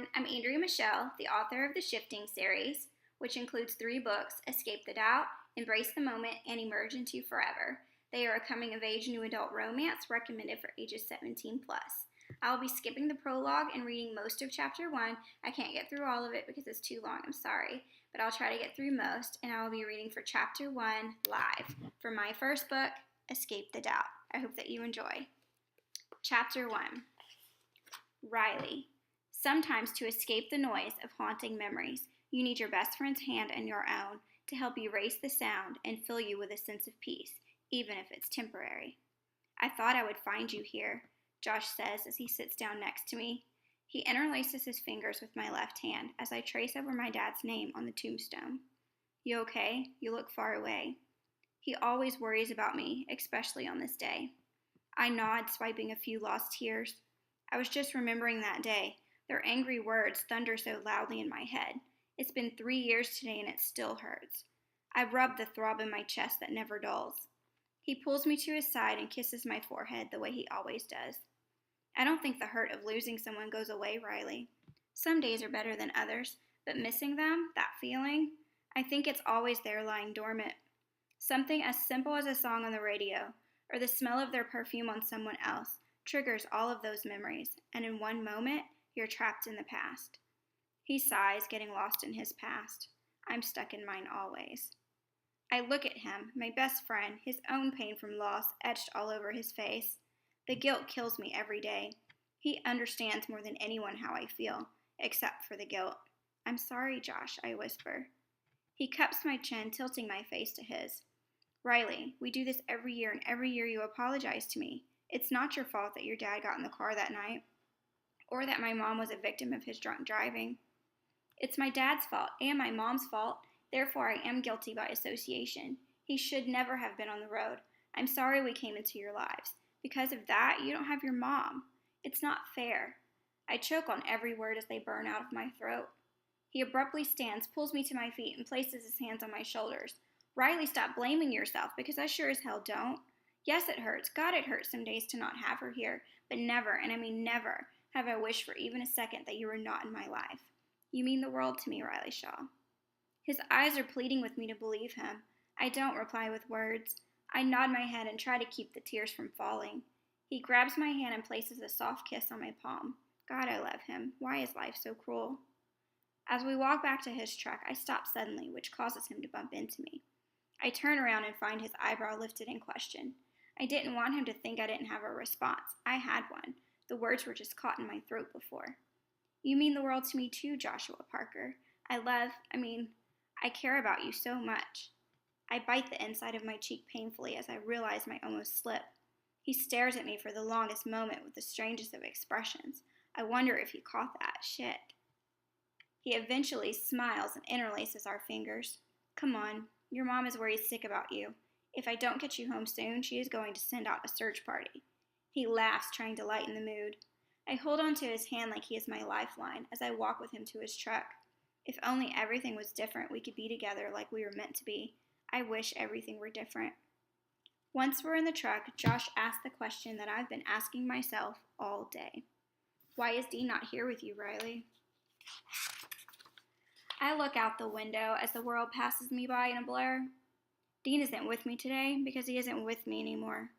everyone. I'm Andrea Michelle, the author of the Shifting series, which includes 3 books: Escape the Doubt, Embrace the Moment, and Emerge into Forever. They are a coming of age new adult romance recommended for ages 17 plus. I'll be skipping the prologue and reading most of chapter 1. I can't get through all of it because it's too long, I'm sorry, but I'll try to get through most, and I will be reading for chapter 1 live for my first book, Escape the Doubt. I hope that you enjoy. Chapter 1. Riley. Sometimes to escape the noise of haunting memories, you need your best friend's hand and your own to help erase the sound and fill you with a sense of peace, even if it's temporary. I thought I would find you here, Josh says as he sits down next to me. He interlaces his fingers with my left hand as I trace over my dad's name on the tombstone. You okay? You look far away. He always worries about me, especially on this day. I nod, swiping a few lost tears. I was just remembering that day. Their angry words thunder so loudly in my head. It's been 3 years today and it still hurts. I rub the throb in my chest that never dulls. He pulls me to his side and kisses my forehead the way he always does. I don't think the hurt of losing someone goes away, Riley. Some days are better than others, but missing them, that feeling, I think it's always there lying dormant. Something as simple as a song on the radio, or the smell of their perfume on someone else, triggers all of those memories, and in one moment, you're trapped in the past. He sighs, getting lost in his past. I'm stuck in mine always. I look at him, my best friend, his own pain from loss etched all over his face. The guilt kills me every day. He understands more than anyone how I feel, except for the guilt. I'm sorry, Josh, I whisper. He cups my chin, tilting my face to his. Riley, we do this every year, and every year you apologize to me. It's not your fault that your dad got in the car that night, or that my mom was a victim of his drunk driving. It's my dad's fault and my mom's fault. Therefore, I am guilty by association. He should never have been on the road. I'm sorry we came into your lives. Because of that, you don't have your mom. It's not fair. I choke on every word as they burn out of my throat. He abruptly stands, pulls me to my feet, and places his hands on my shoulders. Riley, stop blaming yourself, because I sure as hell don't. Yes, it hurts. God, it hurts some days to not have her here. But never, and I mean never, have I wished for even a second that you were not in my life. You mean the world to me, Riley Shaw. His eyes are pleading with me to believe him. I don't reply with words. I nod my head and try to keep the tears from falling. He grabs my hand and places a soft kiss on my palm. God, I love him. Why is life so cruel? As we walk back to his truck, I stop suddenly, which causes him to bump into me. I turn around and find his eyebrow lifted in question. I didn't want him to think I didn't have a response. I had one. The words were just caught in my throat before. You mean the world to me too, Joshua Parker. I care about you so much. I bite the inside of my cheek painfully as I realize my almost slip. He stares at me for the longest moment with the strangest of expressions. I wonder if he caught that. Shit. He eventually smiles and interlaces our fingers. Come on, your mom is worried sick about you. If I don't get you home soon, she is going to send out a search party. He laughs, trying to lighten the mood. I hold on to his hand like he is my lifeline as I walk with him to his truck. If only everything was different, we could be together like we were meant to be. I wish everything were different. Once we're in the truck, Josh asks the question that I've been asking myself all day. Why is Dean not here with you, Riley? I look out the window as the world passes me by in a blur. Dean isn't with me today because he isn't with me anymore.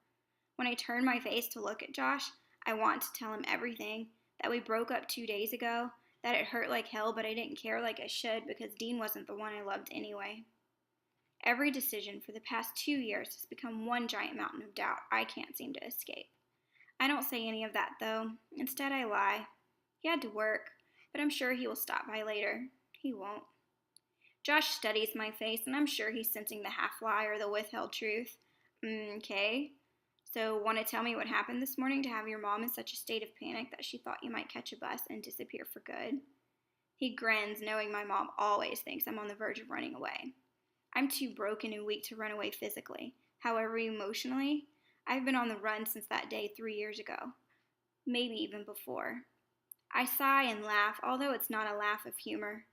When I turn my face to look at Josh, I want to tell him everything, that we broke up 2 days ago, that it hurt like hell, but I didn't care like I should because Dean wasn't the one I loved anyway. Every decision for the past 2 years has become one giant mountain of doubt I can't seem to escape. I don't say any of that, though. Instead, I lie. He had to work, but I'm sure he will stop by later. He won't. Josh studies my face, and I'm sure he's sensing the half-lie or the withheld truth. Okay. So, want to tell me what happened this morning to have your mom in such a state of panic that she thought you might catch a bus and disappear for good? He grins, knowing my mom always thinks I'm on the verge of running away. I'm too broken and weak to run away physically. However, emotionally, I've been on the run since that day 3 years ago. Maybe even before. I sigh and laugh, although it's not a laugh of humor.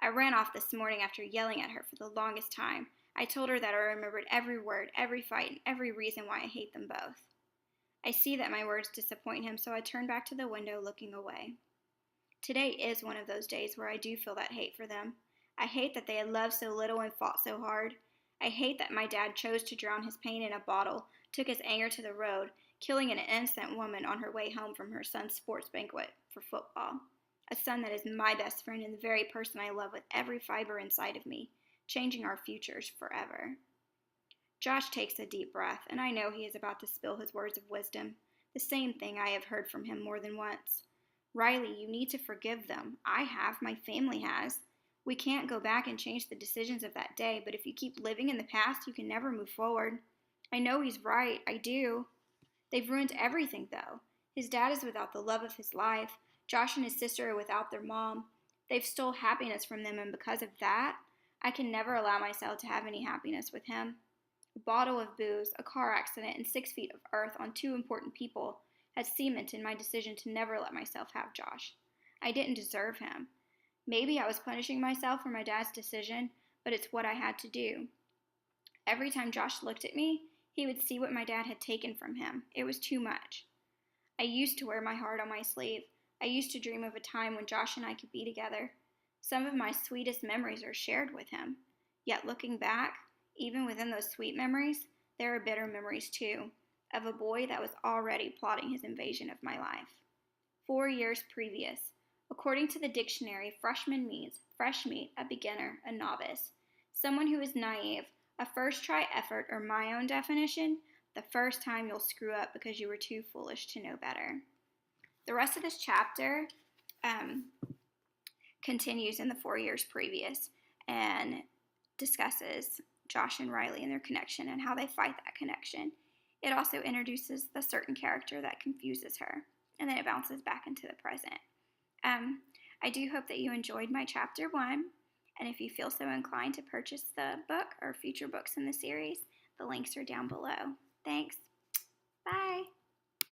I ran off this morning after yelling at her for the longest time. I told her that I remembered every word, every fight, and every reason why I hate them both. I see that my words disappoint him, so I turn back to the window, looking away. Today is one of those days where I do feel that hate for them. I hate that they had loved so little and fought so hard. I hate that my dad chose to drown his pain in a bottle, took his anger to the road, killing an innocent woman on her way home from her son's sports banquet for football. A son that is my best friend and the very person I love with every fiber inside of me, changing our futures forever. Josh takes a deep breath, and I know he is about to spill his words of wisdom, the same thing I have heard from him more than once. Riley, you need to forgive them. I have, my family has. We can't go back and change the decisions of that day, but if you keep living in the past, you can never move forward. I know he's right, I do. They've ruined everything, though. His dad is without the love of his life. Josh and his sister are without their mom. They've stole happiness from them, and because of that, I can never allow myself to have any happiness with him. A bottle of booze, a car accident, and 6 feet of earth on two important people has cemented my decision to never let myself have Josh. I didn't deserve him. Maybe I was punishing myself for my dad's decision, but it's what I had to do. Every time Josh looked at me, he would see what my dad had taken from him. It was too much. I used to wear my heart on my sleeve. I used to dream of a time when Josh and I could be together. Some of my sweetest memories are shared with him. Yet looking back, even within those sweet memories, there are bitter memories too, of a boy that was already plotting his invasion of my life. 4 years previous. According to the dictionary, freshman means fresh meat, a beginner, a novice. Someone who is naive, a first try effort, or my own definition, the first time you'll screw up because you were too foolish to know better. The rest of this chapter continues in the 4 years previous and discusses Josh and Riley and their connection and how they fight that connection. It also introduces the certain character that confuses her, and then it bounces back into the present. I do hope that you enjoyed my chapter 1, and if you feel so inclined to purchase the book or future books in the series, the links are down below. Thanks. Bye.